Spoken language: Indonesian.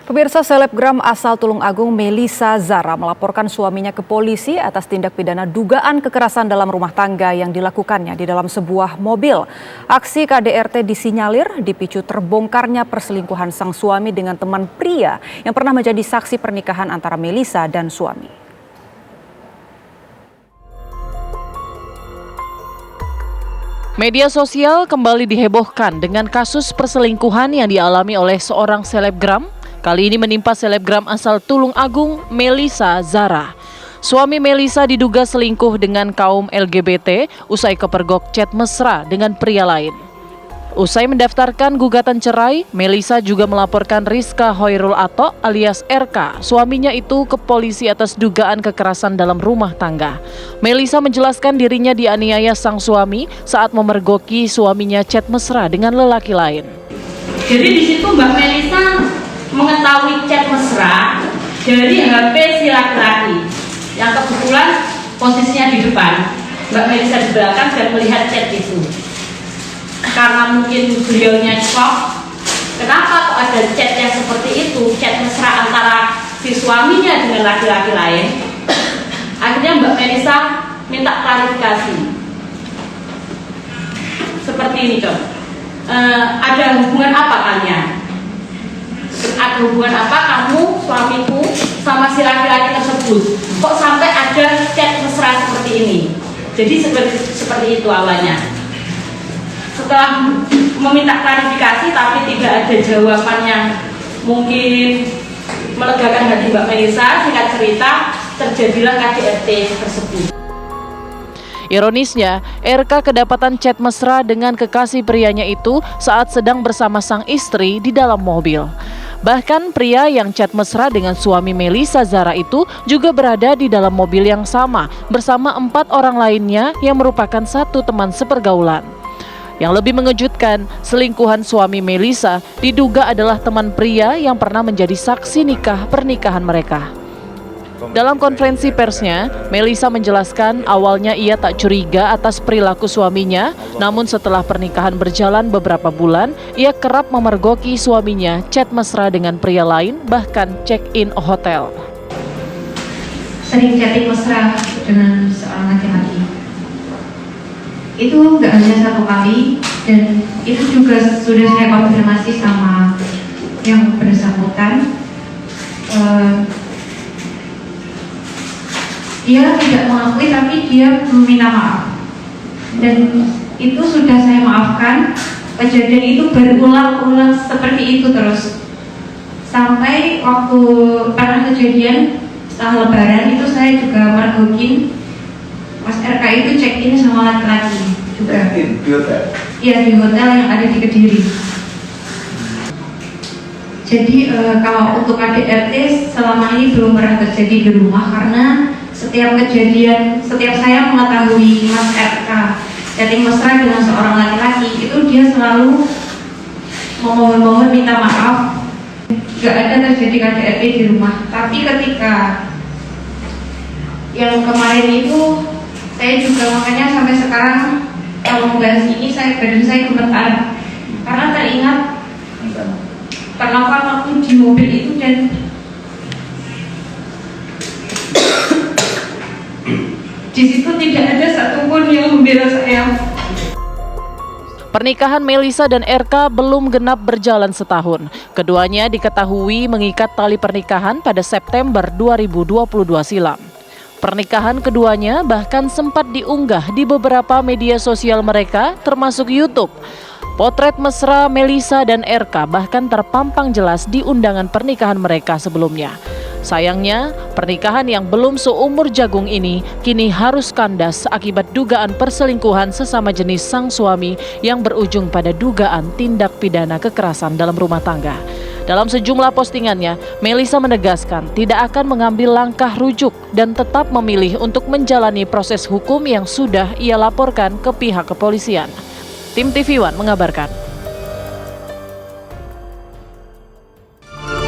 Pemirsa, selebgram asal Tulung Agung Melisa Zara melaporkan suaminya ke polisi atas tindak pidana dugaan kekerasan dalam rumah tangga yang dilakukannya di dalam sebuah mobil. Aksi KDRT disinyalir dipicu terbongkarnya perselingkuhan sang suami dengan teman pria yang pernah menjadi saksi pernikahan antara Melisa dan suami. Media sosial kembali dihebohkan dengan kasus perselingkuhan yang dialami oleh seorang selebgram. Kali ini menimpa selebgram asal Tulung Agung, Melisa Zara. Suami Melisa diduga selingkuh dengan kaum LGBT usai kepergok chat mesra dengan pria lain. Usai mendaftarkan gugatan cerai, Melisa juga melaporkan Rizka Hoirul Ato alias RK, suaminya itu ke polisi atas dugaan kekerasan dalam rumah tangga. Melisa menjelaskan dirinya dianiaya sang suami saat memergoki suaminya chat mesra dengan lelaki lain. Jadi di situ Mbak Melisa mengetahui chat mesra dari HP si laki-laki yang kebetulan posisinya di depan. Mbak Melisa di belakang dan melihat chat itu. Karena mungkin beliaunya shock, kenapa kok ada chat yang seperti itu, chat mesra antara si suaminya dengan laki-laki lain. Akhirnya Mbak Melisa minta klarifikasi. Seperti ini, Cok. Ada hubungan apa kalian? Ada hubungan apa kamu, suamiku, sama si laki-laki tersebut? Kok sampai ada chat mesra seperti ini? Jadi seperti itu awalnya. Setelah meminta klarifikasi tapi tidak ada jawaban yang mungkin melegakan hati Mbak Melisa, singkat cerita terjadilah KDRT tersebut. Ironisnya, RK kedapatan chat mesra dengan kekasih prianya itu saat sedang bersama sang istri di dalam mobil. Bahkan pria yang chat mesra dengan suami Melisa Zara itu juga berada di dalam mobil yang sama bersama 4 orang lainnya yang merupakan satu teman sepergaulan. Yang lebih mengejutkan, selingkuhan suami Melisa diduga adalah teman pria yang pernah menjadi saksi pernikahan mereka. Dalam konferensi persnya, Melisa menjelaskan awalnya ia tak curiga atas perilaku suaminya, namun setelah pernikahan berjalan beberapa bulan, ia kerap memergoki suaminya chat mesra dengan pria lain, bahkan check-in hotel. Sering chatting mesra dengan seorang laki-laki. Itu nggak hanya satu kali, dan itu juga sudah saya konfirmasi sama yang bersangkutan. Dia tidak mengakui, tapi dia meminta maaf, dan itu sudah saya maafkan. Kejadian itu berulang-ulang seperti itu terus sampai waktu pernah kejadian setelah Lebaran itu saya juga mergokin Mas RK itu check-in sama laki-laki juga. Di hotel? Iya, di hotel yang ada di Kediri. Jadi kalau untuk KDRT selama ini belum pernah terjadi di rumah, karena setiap kejadian, setiap saya mengetahui Mas RK chatting mesra dengan seorang laki-laki, itu dia selalu memohon-mohon minta maaf. Gak ada terjadi KDRT di rumah. Tapi ketika yang kemarin itu, saya juga makanya sampai sekarang kalau membahas ini badan saya gemetar karena teringat perlakuan waktu di mobil itu, dan di situ tidak ada satupun yang membela saya. Pernikahan Melisa dan RK belum genap berjalan setahun. Keduanya diketahui mengikat tali pernikahan pada September 2022 silam. Pernikahan keduanya bahkan sempat diunggah di beberapa media sosial mereka, termasuk YouTube. Potret mesra Melisa dan RK bahkan terpampang jelas di undangan pernikahan mereka sebelumnya. Sayangnya, pernikahan yang belum seumur jagung ini kini harus kandas akibat dugaan perselingkuhan sesama jenis sang suami yang berujung pada dugaan tindak pidana kekerasan dalam rumah tangga. Dalam sejumlah postingannya, Melisa menegaskan tidak akan mengambil langkah rujuk dan tetap memilih untuk menjalani proses hukum yang sudah ia laporkan ke pihak kepolisian. Tim TV One mengabarkan.